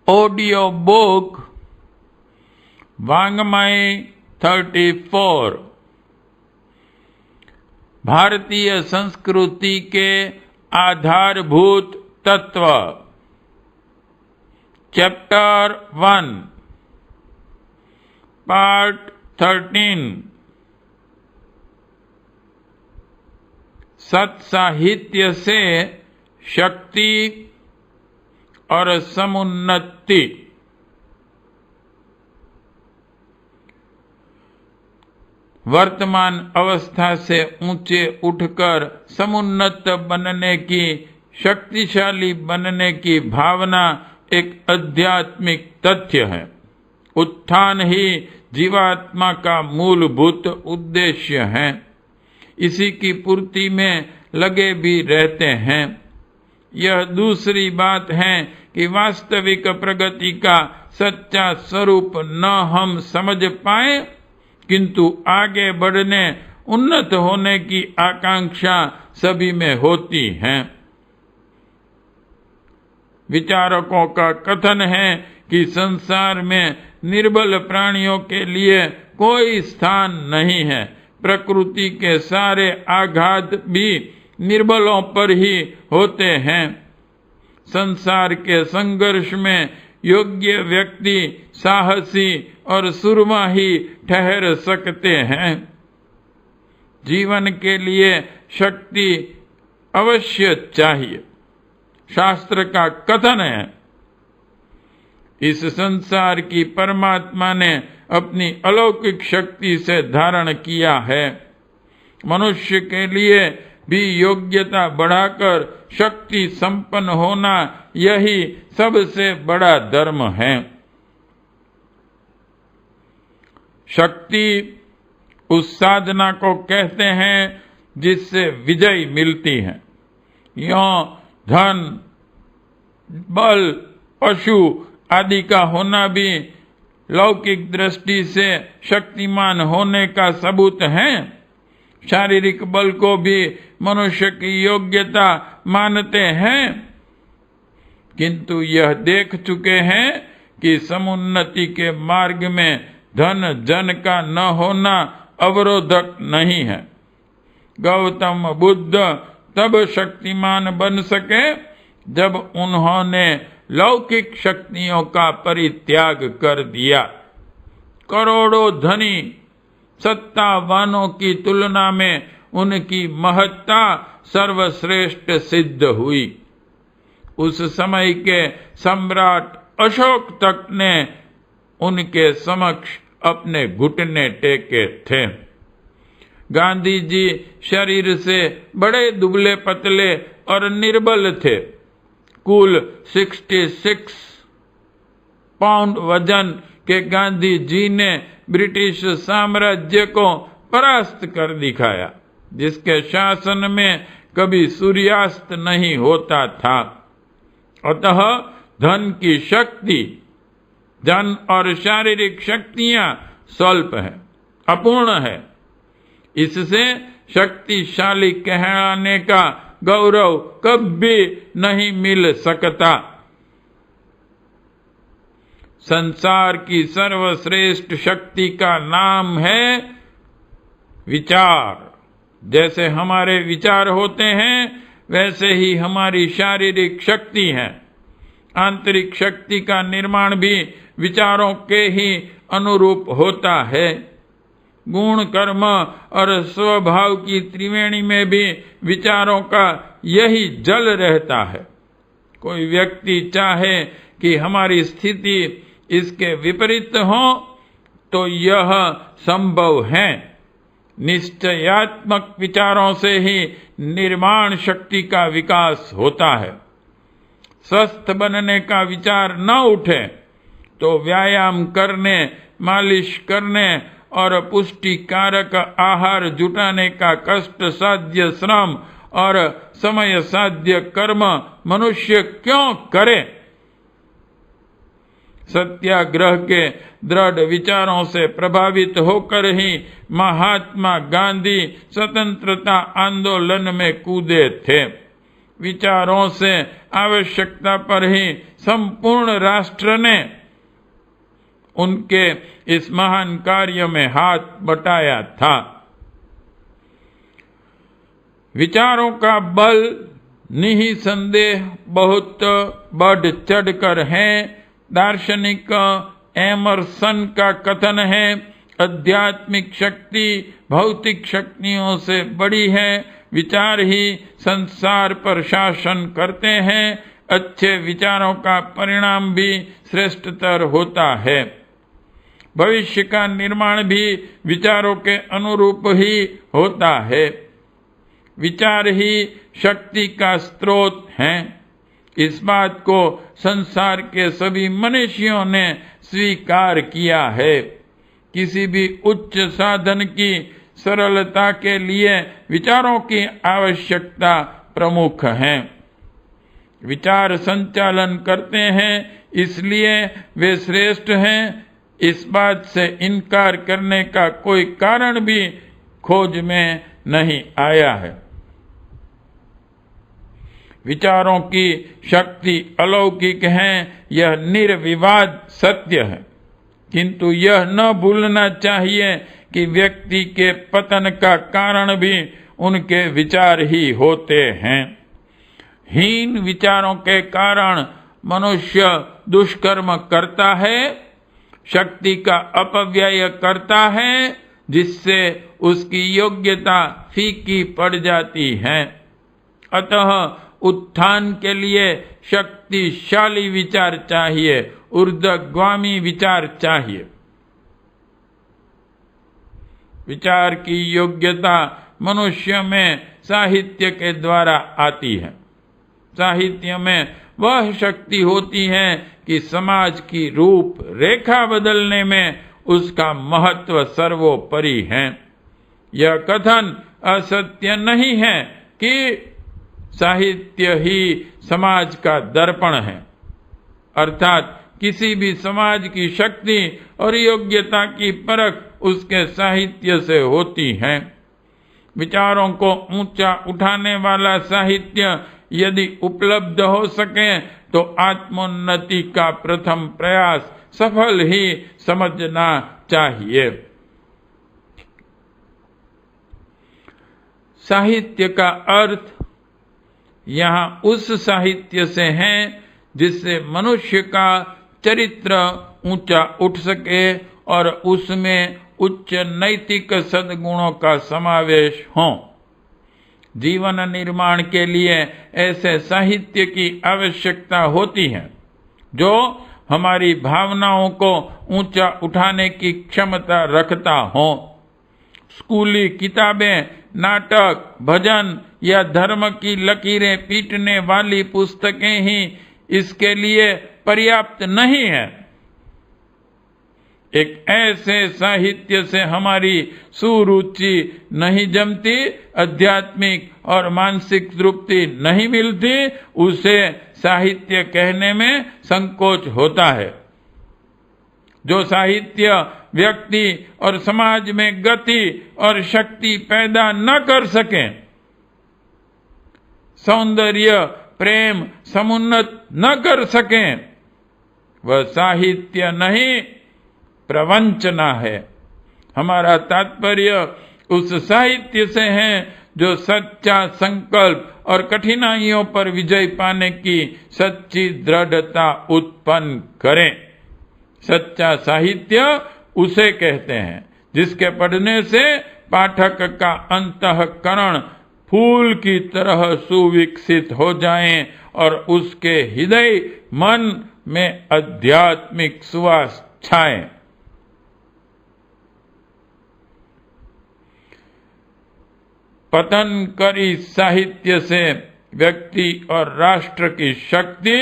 Audio book वाङ्मय 34 भारतीय संस्कृति के आधारभूत तत्व चैप्टर 1 पार्ट 13 सत्साहित्य से शक्ति और समुन्नति। वर्तमान अवस्था से ऊंचे उठकर समुन्नत बनने की, शक्तिशाली बनने की भावना एक आध्यात्मिक तथ्य है। उत्थान ही जीवात्मा का मूलभूत उद्देश्य है। इसी की पूर्ति में लगे भी रहते हैं। यह दूसरी बात है कि वास्तविक प्रगति का सच्चा स्वरूप न हम समझ पाए, किंतु आगे बढ़ने, उन्नत होने की आकांक्षा सभी में होती है। विचारकों का कथन है कि संसार में निर्बल प्राणियों के लिए कोई स्थान नहीं है। प्रकृति के सारे आघात भी निर्बलों पर ही होते हैं। संसार के संघर्ष में योग्य व्यक्ति साहसी और सुरमा ही ठहर सकते हैं। जीवन के लिए शक्ति अवश्य चाहिए। शास्त्र का कथन है, इस संसार की परमात्मा ने अपनी अलौकिक शक्ति से धारण किया है। मनुष्य के लिए भी योग्यता बढ़ाकर शक्ति संपन्न होना यही सबसे बड़ा धर्म है। शक्ति उस साधना को कहते हैं जिससे विजय मिलती है। यों धन, बल, पशु आदि का होना भी लौकिक दृष्टि से शक्तिमान होने का सबूत है। शारीरिक बल को भी मनुष्य की योग्यता मानते हैं, किंतु यह देख चुके हैं कि समुन्नति के मार्ग में धन जन का न होना अवरोधक नहीं है। गौतम बुद्ध तब शक्तिमान बन सके जब उन्होंने लौकिक शक्तियों का परित्याग कर दिया। करोड़ों धनी सत्तावानों की तुलना में उनकी महत्ता सर्वश्रेष्ठ सिद्ध हुई। उस समय के सम्राट अशोक तक ने उनके समक्ष अपने घुटने टेके थे। गांधी जी शरीर से बड़े दुबले पतले और निर्बल थे। कुल 66 पाउंड वजन के गांधी जी ने ब्रिटिश साम्राज्य को परास्त कर दिखाया, जिसके शासन में कभी सूर्यास्त नहीं होता था। अतः धन की शक्ति, धन और शारीरिक शक्तियां स्वल्प है, अपूर्ण है। इससे शक्तिशाली कहलाने का गौरव कभी नहीं मिल सकता। संसार की सर्वश्रेष्ठ शक्ति का नाम है विचार। जैसे हमारे विचार होते हैं, वैसे ही हमारी शारीरिक शक्ति है। आंतरिक शक्ति का निर्माण भी विचारों के ही अनुरूप होता है। गुण, कर्म और स्वभाव की त्रिवेणी में भी विचारों का यही जल रहता है। कोई व्यक्ति चाहे कि हमारी स्थिति इसके विपरीत हो, तो यह संभव है। निश्चयात्मक विचारों से ही निर्माण शक्ति का विकास होता है। स्वस्थ बनने का विचार न उठे तो व्यायाम करने, मालिश करने और पुष्टि कारक आहार जुटाने का कष्ट साध्य श्रम और समय साध्य कर्म मनुष्य क्यों करे? सत्याग्रह के दृढ़ विचारों से प्रभावित होकर ही महात्मा गांधी स्वतंत्रता आंदोलन में कूदे थे। विचारों से आवश्यकता पर ही संपूर्ण राष्ट्र ने उनके इस महान कार्य में हाथ बटाया था। विचारों का बल निसंदेह बहुत बढ़ चढ़कर है। दार्शनिक एमरसन का कथन है, आध्यात्मिक शक्ति भौतिक शक्तियों से बड़ी है। विचार ही संसार पर शासन करते हैं। अच्छे विचारों का परिणाम भी श्रेष्ठतर होता है। भविष्य का निर्माण भी विचारों के अनुरूप ही होता है। विचार ही शक्ति का स्रोत है। इस बात को संसार के सभी मनुष्यों ने स्वीकार किया है। किसी भी उच्च साधन की सरलता के लिए विचारों की आवश्यकता प्रमुख है। विचार संचालन करते हैं, इसलिए वे श्रेष्ठ हैं। इस बात से इनकार करने का कोई कारण भी खोज में नहीं आया है। विचारों की शक्ति अलौकिक है, यह निर्विवाद सत्य है। किंतु यह न भूलना चाहिए कि व्यक्ति के पतन का कारण भी उनके विचार ही होते हैं। हीन विचारों के कारण मनुष्य दुष्कर्म करता है, शक्ति का अपव्यय करता है, जिससे उसकी योग्यता फीकी पड़ जाती है। अतः उत्थान के लिए शक्तिशाली विचार चाहिए, ऊर्ध्वगामी विचार चाहिए। विचार की योग्यता मनुष्य में साहित्य के द्वारा आती है। साहित्य में वह शक्ति होती है कि समाज की रूप रेखा बदलने में उसका महत्व सर्वोपरि है। यह कथन असत्य नहीं है कि साहित्य ही समाज का दर्पण है, अर्थात किसी भी समाज की शक्ति और योग्यता की परख उसके साहित्य से होती है। विचारों को ऊंचा उठाने वाला साहित्य यदि उपलब्ध हो सके तो आत्मोन्नति का प्रथम प्रयास सफल ही समझना चाहिए। साहित्य का अर्थ यहाँ उस साहित्य से है जिससे मनुष्य का चरित्र ऊंचा उठ सके और उसमें उच्च नैतिक सद्गुणों का समावेश हो। जीवन निर्माण के लिए ऐसे साहित्य की आवश्यकता होती है जो हमारी भावनाओं को ऊंचा उठाने की क्षमता रखता हो। स्कूली किताबें, नाटक, भजन या धर्म की लकीरें पीटने वाली पुस्तकें ही इसके लिए पर्याप्त नहीं है। एक ऐसे साहित्य से हमारी सुरुचि नहीं जमती, आध्यात्मिक और मानसिक तृप्ति नहीं मिलती, उसे साहित्य कहने में संकोच होता है। जो साहित्य व्यक्ति और समाज में गति और शक्ति पैदा न कर सके, सौंदर्य प्रेम समुन्नत न कर सके, वह साहित्य नहीं प्रवंचना है। हमारा तात्पर्य उस साहित्य से है जो सच्चा संकल्प और कठिनाइयों पर विजय पाने की सच्ची दृढ़ता उत्पन्न करे। सच्चा साहित्य उसे कहते हैं जिसके पढ़ने से पाठक का अंतःकरण फूल की तरह सुविकसित हो जाए और उसके हृदय मन में आध्यात्मिक सुवास छाए। पतनकारी साहित्य से व्यक्ति और राष्ट्र की शक्ति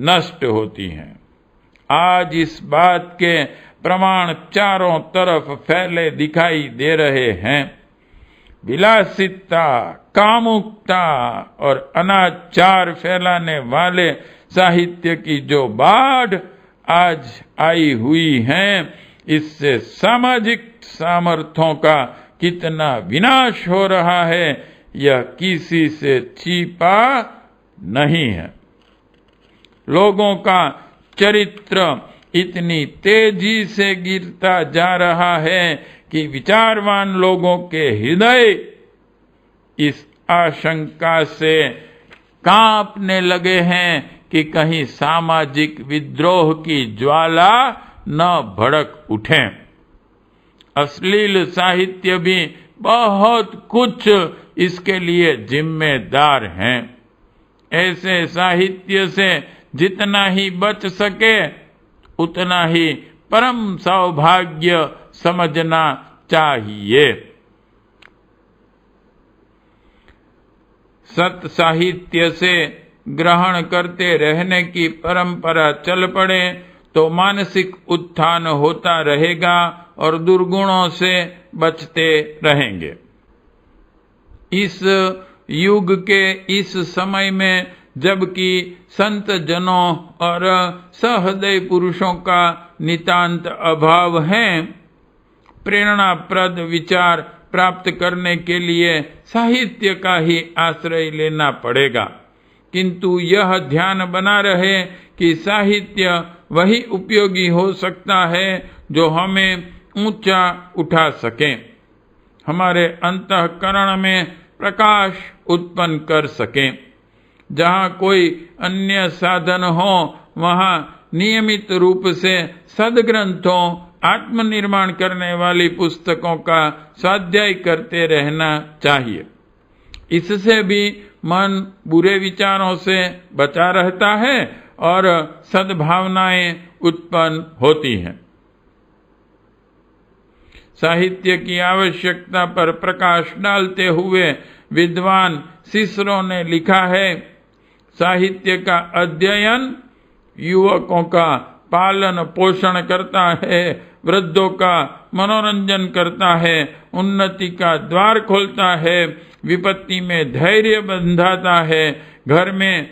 नष्ट होती है। आज इस बात के प्रमाण चारों तरफ फैले दिखाई दे रहे हैं। विलासिता, कामुकता और अनाचार फैलाने वाले साहित्य की जो बाढ़ आज आई हुई है, इससे सामाजिक सामर्थ्यों का कितना विनाश हो रहा है, यह किसी से छिपा नहीं है। लोगों का चरित्र इतनी तेजी से गिरता जा रहा है कि विचारवान लोगों के हृदय इस आशंका से कांपने लगे हैं कि कहीं सामाजिक विद्रोह की ज्वाला न भड़क उठे। अश्लील साहित्य भी बहुत कुछ इसके लिए जिम्मेदार हैं। ऐसे साहित्य से जितना ही बच सके उतना ही परम सौभाग्य समझना चाहिए। सत साहित्य से ग्रहण करते रहने की परंपरा चल पड़े तो मानसिक उत्थान होता रहेगा और दुर्गुणों से बचते रहेंगे। इस युग के इस समय में जबकि संत जनों और सहृदय पुरुषों का नितांत अभाव है, प्रेरणाप्रद विचार प्राप्त करने के लिए साहित्य का ही आश्रय लेना पड़ेगा। किंतु यह ध्यान बना रहे कि साहित्य वही उपयोगी हो सकता है जो हमें ऊंचा उठा सके, हमारे अंतःकरण में प्रकाश उत्पन्न कर सके। जहाँ कोई अन्य साधन हो वहाँ नियमित रूप से सद्ग्रंथों, आत्मनिर्माण करने वाली पुस्तकों का स्वाध्याय करते रहना चाहिए। इससे भी मन बुरे विचारों से बचा रहता है और सद्भावनाएं उत्पन्न होती हैं। साहित्य की आवश्यकता पर प्रकाश डालते हुए विद्वान सिसरो ने लिखा है, साहित्य का अध्ययन युवकों का पालन पोषण करता है, वृद्धों का मनोरंजन करता है, उन्नति का द्वार खोलता है, विपत्ति में धैर्य बंधाता है, घर में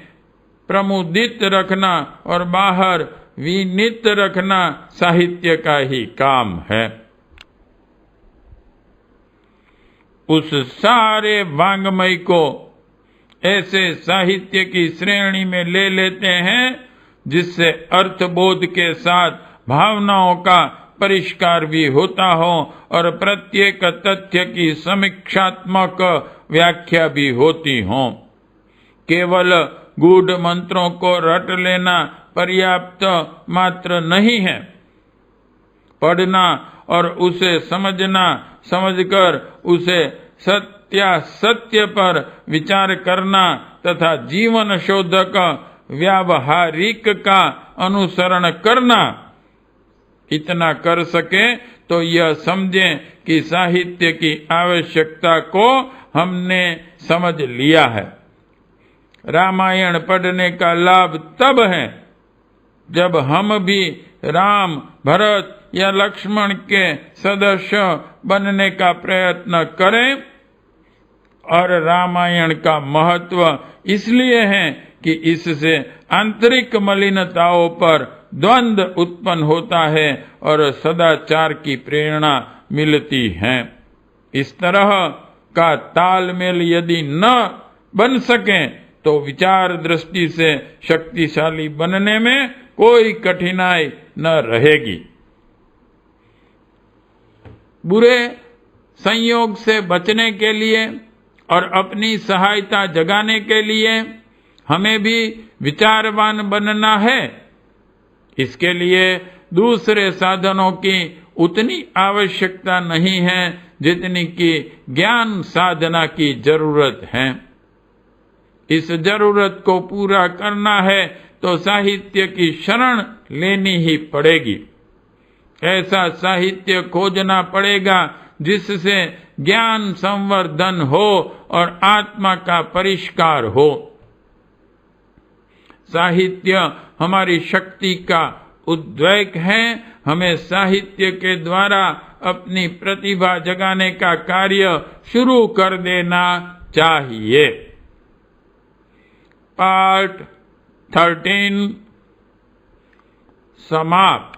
प्रमुदित रखना और बाहर विनीत रखना साहित्य का ही काम है। उस सारे वाङ्मय को ऐसे साहित्य की श्रेणी में ले लेते हैं जिससे अर्थबोध के साथ भावनाओं का परिष्कार भी होता हो और प्रत्येक तथ्य की समीक्षात्मक व्याख्या भी होती हो। केवल गूढ़ मंत्रों को रट लेना पर्याप्त मात्र नहीं है। पढ़ना और उसे समझना, समझकर उसे सत्य पर विचार करना तथा जीवन शोधक व्यावहारिक का अनुसरण करना, इतना कर सके तो यह समझें कि साहित्य की आवश्यकता को हमने समझ लिया है। रामायण पढ़ने का लाभ तब है जब हम भी राम, भरत या लक्ष्मण के सदस्य बनने का प्रयत्न करें। और रामायण का महत्व इसलिए है कि इससे आंतरिक मलिनताओं पर द्वंद्व उत्पन्न होता है और सदाचार की प्रेरणा मिलती है। इस तरह का तालमेल यदि न बन सके तो विचार दृष्टि से शक्तिशाली बनने में कोई कठिनाई न रहेगी। बुरे संयोग से बचने के लिए और अपनी सहायता जगाने के लिए हमें भी विचारवान बनना है। इसके लिए दूसरे साधनों की उतनी आवश्यकता नहीं है जितनी कि ज्ञान साधना की जरूरत है। इस जरूरत को पूरा करना है तो साहित्य की शरण लेनी ही पड़ेगी। ऐसा साहित्य खोजना पड़ेगा जिससे ज्ञान संवर्धन हो और आत्मा का परिष्कार हो। साहित्य हमारी शक्ति का उद्वेग है। हमें साहित्य के द्वारा अपनी प्रतिभा जगाने का कार्य शुरू कर देना चाहिए। पार्ट 13 समाप्त।